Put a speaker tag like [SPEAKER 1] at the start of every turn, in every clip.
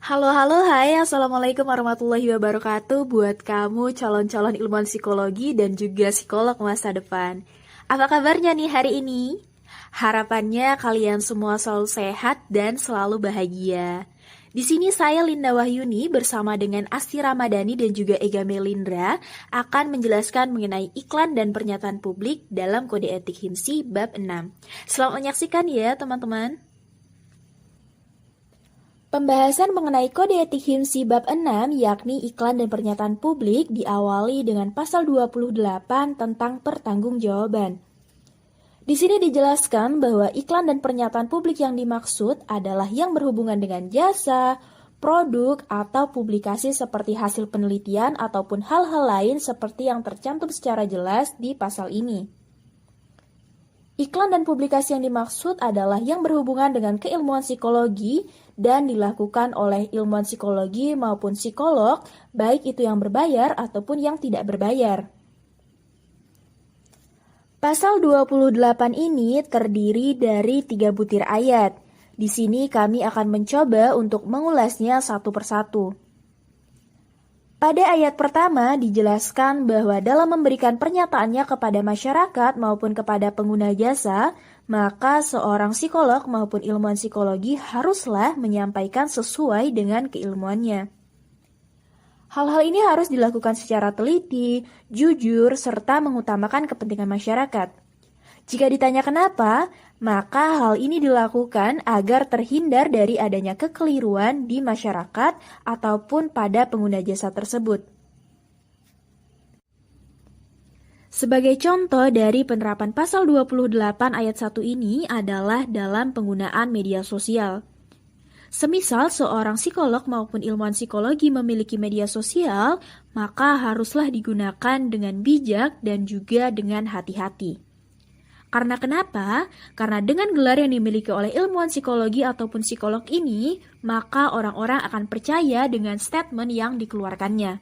[SPEAKER 1] Halo, halo, hai, Assalamualaikum warahmatullahi wabarakatuh buat kamu calon-calon ilmuwan psikologi dan juga psikolog masa depan. Apa kabarnya nih hari ini? Harapannya kalian semua selalu sehat dan selalu bahagia. Di sini saya Linda Wahyuni bersama dengan Asti Ramadhani dan juga Ega Melindra akan menjelaskan mengenai iklan dan pernyataan publik dalam Kode Etik HIMSI bab 6. Selamat menyaksikan ya teman-teman. Pembahasan mengenai Kode Etik HIMSI bab 6 yakni iklan dan pernyataan publik diawali dengan pasal 28 tentang pertanggungjawaban. Di sini dijelaskan bahwa iklan dan pernyataan publik yang dimaksud adalah yang berhubungan dengan jasa, produk, atau publikasi seperti hasil penelitian ataupun hal-hal lain seperti yang tercantum secara jelas di pasal ini. Iklan dan publikasi yang dimaksud adalah yang berhubungan dengan keilmuan psikologi dan dilakukan oleh ilmuwan psikologi maupun psikolog, baik itu yang berbayar ataupun yang tidak berbayar. Pasal 28 ini terdiri dari 3 butir ayat. Di sini kami akan mencoba untuk mengulasnya satu persatu. Pada ayat pertama dijelaskan bahwa dalam memberikan pernyataannya kepada masyarakat maupun kepada pengguna jasa, maka seorang psikolog maupun ilmuwan psikologi haruslah menyampaikan sesuai dengan keilmuannya. Hal-hal ini harus dilakukan secara teliti, jujur, serta mengutamakan kepentingan masyarakat. Jika ditanya kenapa, maka hal ini dilakukan agar terhindar dari adanya kekeliruan di masyarakat ataupun pada pengguna jasa tersebut. Sebagai contoh dari penerapan pasal 28 ayat 1 ini adalah dalam penggunaan media sosial. Semisal seorang psikolog maupun ilmuwan psikologi memiliki media sosial, maka haruslah digunakan dengan bijak dan juga dengan hati-hati. Karena kenapa? Karena dengan gelar yang dimiliki oleh ilmuwan psikologi ataupun psikolog ini, maka orang-orang akan percaya dengan statement yang dikeluarkannya.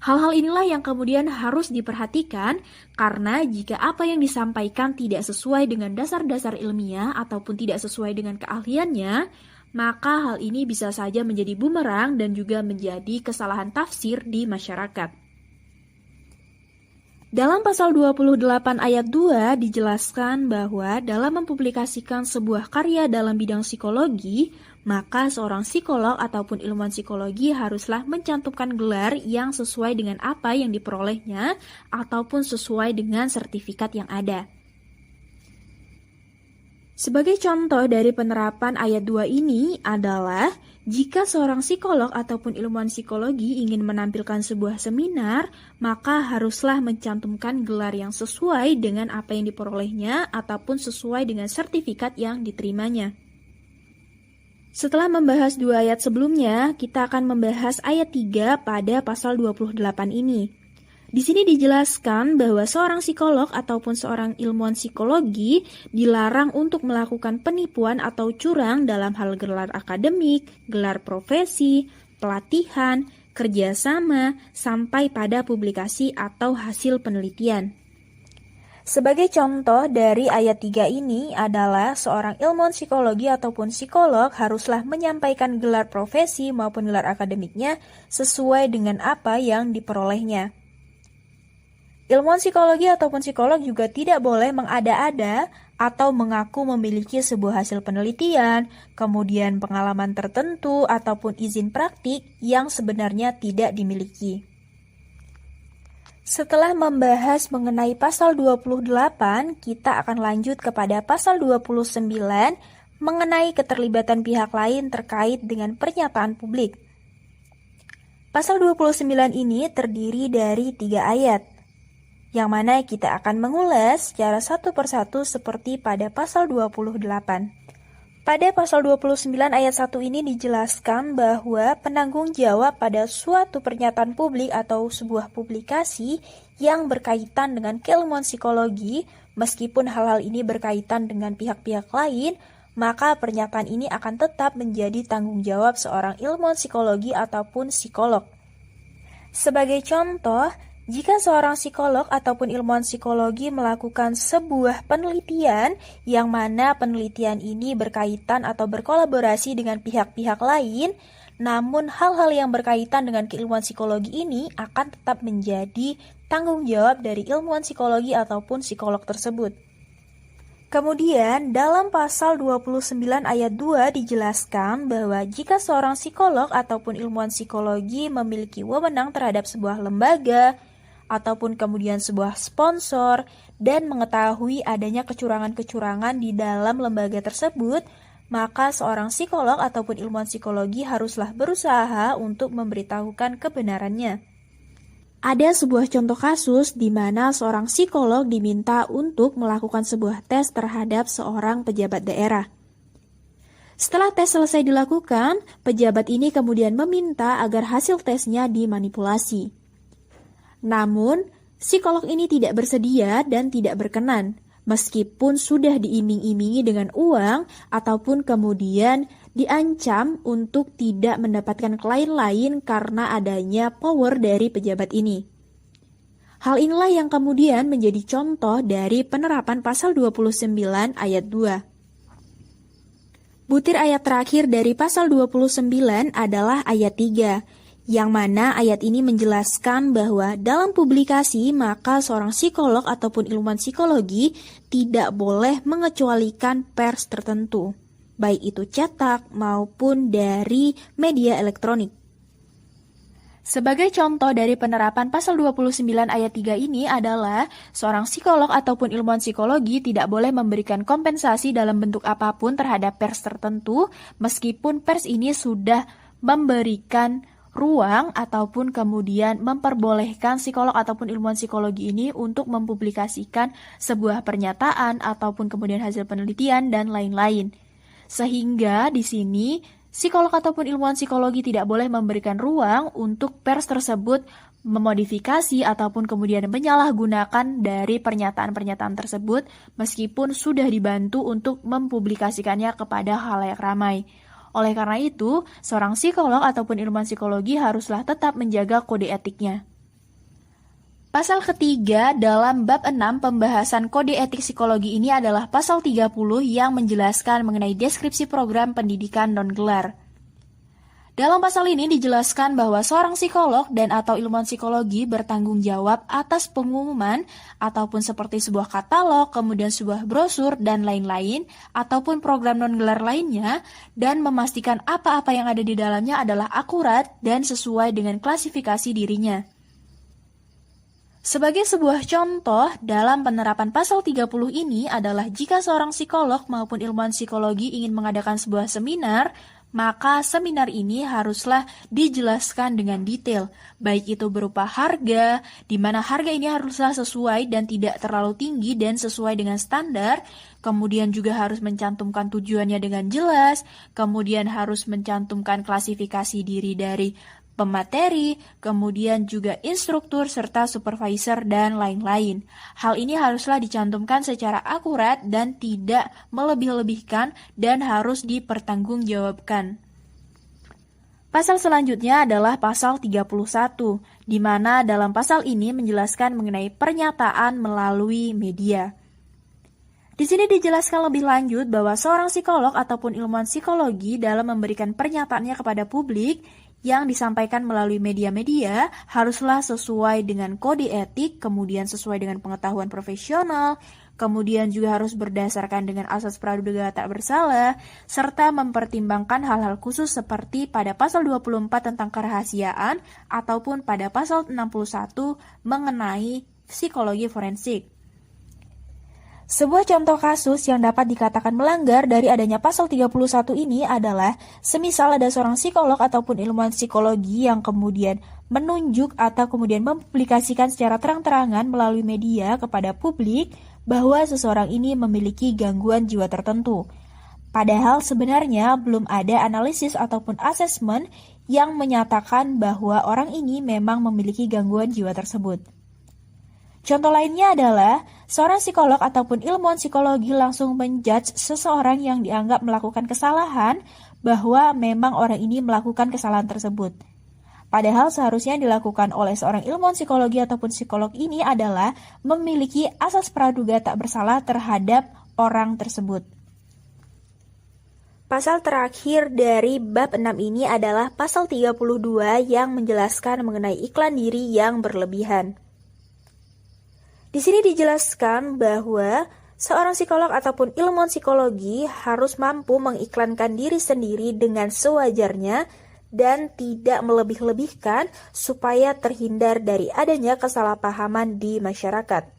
[SPEAKER 1] Hal-hal inilah yang kemudian harus diperhatikan karena jika apa yang disampaikan tidak sesuai dengan dasar-dasar ilmiah ataupun tidak sesuai dengan keahliannya, maka hal ini bisa saja menjadi bumerang dan juga menjadi kesalahan tafsir di masyarakat. Dalam pasal 28 ayat 2 dijelaskan bahwa dalam mempublikasikan sebuah karya dalam bidang psikologi, maka seorang psikolog ataupun ilmuwan psikologi haruslah mencantumkan gelar yang sesuai dengan apa yang diperolehnya ataupun sesuai dengan sertifikat yang ada. Sebagai contoh dari penerapan ayat 2 ini adalah jika seorang psikolog ataupun ilmuwan psikologi ingin menampilkan sebuah seminar, maka haruslah mencantumkan gelar yang sesuai dengan apa yang diperolehnya ataupun sesuai dengan sertifikat yang diterimanya. Setelah membahas 2 ayat sebelumnya, kita akan membahas ayat 3 pada pasal 28 ini. Di sini dijelaskan bahwa seorang psikolog ataupun seorang ilmuwan psikologi dilarang untuk melakukan penipuan atau curang dalam hal gelar akademik, gelar profesi, pelatihan, kerjasama, sampai pada publikasi atau hasil penelitian. Sebagai contoh dari ayat 3 ini adalah seorang ilmuwan psikologi ataupun psikolog haruslah menyampaikan gelar profesi maupun gelar akademiknya sesuai dengan apa yang diperolehnya. Ilmuwan psikologi ataupun psikolog juga tidak boleh mengada-ada atau mengaku memiliki sebuah hasil penelitian, kemudian pengalaman tertentu ataupun izin praktik yang sebenarnya tidak dimiliki. Setelah membahas mengenai pasal 28, kita akan lanjut kepada pasal 29 mengenai keterlibatan pihak lain terkait dengan pernyataan publik. Pasal 29 ini terdiri dari 3 ayat, yang mana kita akan mengulas secara satu persatu seperti pada pasal 28. Pada pasal 29 ayat 1 ini dijelaskan bahwa penanggung jawab pada suatu pernyataan publik atau sebuah publikasi yang berkaitan dengan keilmuan psikologi, meskipun hal-hal ini berkaitan dengan pihak-pihak lain, maka pernyataan ini akan tetap menjadi tanggung jawab seorang ilmuwan psikologi ataupun psikolog. Sebagai contoh, jika seorang psikolog ataupun ilmuwan psikologi melakukan sebuah penelitian yang mana penelitian ini berkaitan atau berkolaborasi dengan pihak-pihak lain, Namun hal-hal yang berkaitan dengan keilmuan psikologi ini akan tetap menjadi tanggung jawab dari ilmuwan psikologi ataupun psikolog tersebut. Kemudian, dalam pasal 29 ayat 2 dijelaskan bahwa jika seorang psikolog ataupun ilmuwan psikologi memiliki wewenang terhadap sebuah lembaga, ataupun kemudian sebuah sponsor, dan mengetahui adanya kecurangan-kecurangan di dalam lembaga tersebut, maka seorang psikolog ataupun ilmuwan psikologi haruslah berusaha untuk memberitahukan kebenarannya. Ada sebuah contoh kasus di mana seorang psikolog diminta untuk melakukan sebuah tes terhadap seorang pejabat daerah. Setelah tes selesai dilakukan, pejabat ini kemudian meminta agar hasil tesnya dimanipulasi. Namun, psikolog ini tidak bersedia dan tidak berkenan, meskipun sudah diiming-imingi dengan uang ataupun kemudian diancam untuk tidak mendapatkan klien lain karena adanya power dari pejabat ini. Hal inilah yang kemudian menjadi contoh dari penerapan pasal 29 ayat 2. Butir ayat terakhir dari pasal 29 adalah ayat 3, yang mana ayat ini menjelaskan bahwa dalam publikasi maka seorang psikolog ataupun ilmuwan psikologi tidak boleh mengecualikan pers tertentu, baik itu cetak maupun dari media elektronik. Sebagai contoh dari penerapan pasal 29 ayat 3 ini adalah seorang psikolog ataupun ilmuwan psikologi tidak boleh memberikan kompensasi dalam bentuk apapun terhadap pers tertentu meskipun pers ini sudah memberikan ruang ataupun kemudian memperbolehkan psikolog ataupun ilmuwan psikologi ini untuk mempublikasikan sebuah pernyataan ataupun kemudian hasil penelitian dan lain-lain. Sehingga di sini psikolog ataupun ilmuwan psikologi tidak boleh memberikan ruang untuk pers tersebut memodifikasi ataupun kemudian menyalahgunakan dari pernyataan-pernyataan tersebut meskipun sudah dibantu untuk mempublikasikannya kepada khalayak ramai. Oleh karena itu, seorang psikolog ataupun ilmuwan psikologi haruslah tetap menjaga kode etiknya. Pasal ketiga dalam bab 6 pembahasan kode etik psikologi ini adalah pasal 30 yang menjelaskan mengenai deskripsi program pendidikan non-gelar. Dalam pasal ini dijelaskan bahwa seorang psikolog dan atau ilmuwan psikologi bertanggung jawab atas pengumuman ataupun seperti sebuah katalog, kemudian sebuah brosur dan lain-lain ataupun program non-gelar lainnya dan memastikan apa-apa yang ada di dalamnya adalah akurat dan sesuai dengan klasifikasi dirinya. Sebagai sebuah contoh, dalam penerapan pasal 30 ini adalah jika seorang psikolog maupun ilmuwan psikologi ingin mengadakan sebuah seminar, maka seminar ini haruslah dijelaskan dengan detail, baik itu berupa harga, di mana harga ini haruslah sesuai dan tidak terlalu tinggi dan sesuai dengan standar, kemudian juga harus mencantumkan tujuannya dengan jelas, kemudian harus mencantumkan klasifikasi diri dari pemateri, kemudian juga instruktur serta supervisor dan lain-lain. Hal ini haruslah dicantumkan secara akurat dan tidak melebih-lebihkan dan harus dipertanggungjawabkan. Pasal selanjutnya adalah pasal 31, di mana dalam pasal ini menjelaskan mengenai pernyataan melalui media. Di sini dijelaskan lebih lanjut bahwa seorang psikolog ataupun ilmuwan psikologi dalam memberikan pernyataannya kepada publik yang disampaikan melalui media-media haruslah sesuai dengan kode etik, kemudian sesuai dengan pengetahuan profesional, kemudian juga harus berdasarkan dengan asas praduga tak bersalah, serta mempertimbangkan hal-hal khusus seperti pada pasal 24 tentang kerahasiaan ataupun pada pasal 61 mengenai psikologi forensik. Sebuah contoh kasus yang dapat dikatakan melanggar dari adanya pasal 31 ini adalah semisal ada seorang psikolog ataupun ilmuwan psikologi yang kemudian menunjuk atau kemudian mempublikasikan secara terang-terangan melalui media kepada publik bahwa seseorang ini memiliki gangguan jiwa tertentu. Padahal sebenarnya belum ada analisis ataupun asesmen yang menyatakan bahwa orang ini memang memiliki gangguan jiwa tersebut. Contoh lainnya adalah seorang psikolog ataupun ilmuwan psikologi langsung menjudge seseorang yang dianggap melakukan kesalahan bahwa memang orang ini melakukan kesalahan tersebut. Padahal seharusnya dilakukan oleh seorang ilmuwan psikologi ataupun psikolog ini adalah memiliki asas praduga tak bersalah terhadap orang tersebut. Pasal terakhir dari bab 6 ini adalah pasal 32 yang menjelaskan mengenai iklan diri yang berlebihan. Di sini dijelaskan bahwa seorang psikolog ataupun ilmuwan psikologi harus mampu mengiklankan diri sendiri dengan sewajarnya dan tidak melebih-lebihkan supaya terhindar dari adanya kesalahpahaman di masyarakat.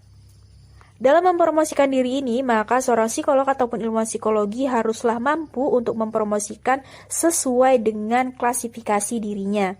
[SPEAKER 1] Dalam mempromosikan diri ini, maka seorang psikolog ataupun ilmuwan psikologi haruslah mampu untuk mempromosikan sesuai dengan klasifikasi dirinya,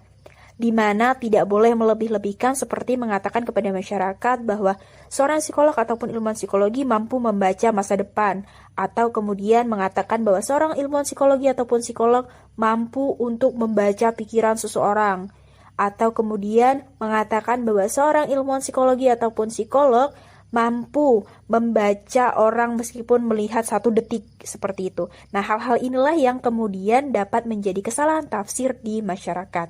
[SPEAKER 1] di mana tidak boleh melebih-lebihkan seperti mengatakan kepada masyarakat bahwa seorang psikolog ataupun ilmuwan psikologi mampu membaca masa depan, atau kemudian mengatakan bahwa seorang ilmuwan psikologi ataupun psikolog mampu untuk membaca pikiran seseorang, atau kemudian mengatakan bahwa seorang ilmuwan psikologi ataupun psikolog mampu membaca orang meskipun melihat 1 detik, seperti itu. Nah, hal-hal inilah yang kemudian dapat menjadi kesalahan tafsir di masyarakat.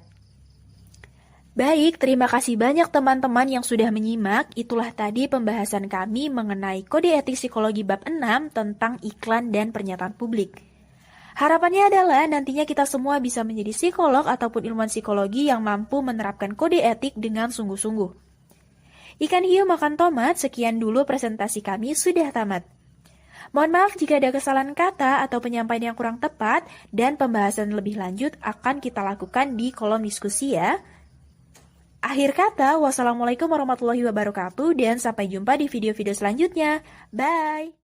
[SPEAKER 1] Baik, terima kasih banyak teman-teman yang sudah menyimak. Itulah tadi pembahasan kami mengenai Kode Etik Psikologi Bab 6 tentang iklan dan pernyataan publik. Harapannya adalah nantinya kita semua bisa menjadi psikolog ataupun ilmuwan psikologi yang mampu menerapkan kode etik dengan sungguh-sungguh. Ikan hiu makan tomat, sekian dulu presentasi kami sudah tamat. Mohon maaf jika ada kesalahan kata atau penyampaian yang kurang tepat, dan pembahasan lebih lanjut akan kita lakukan di kolom diskusi ya. Akhir kata, wassalamualaikum warahmatullahi wabarakatuh, dan sampai jumpa di video-video selanjutnya. Bye!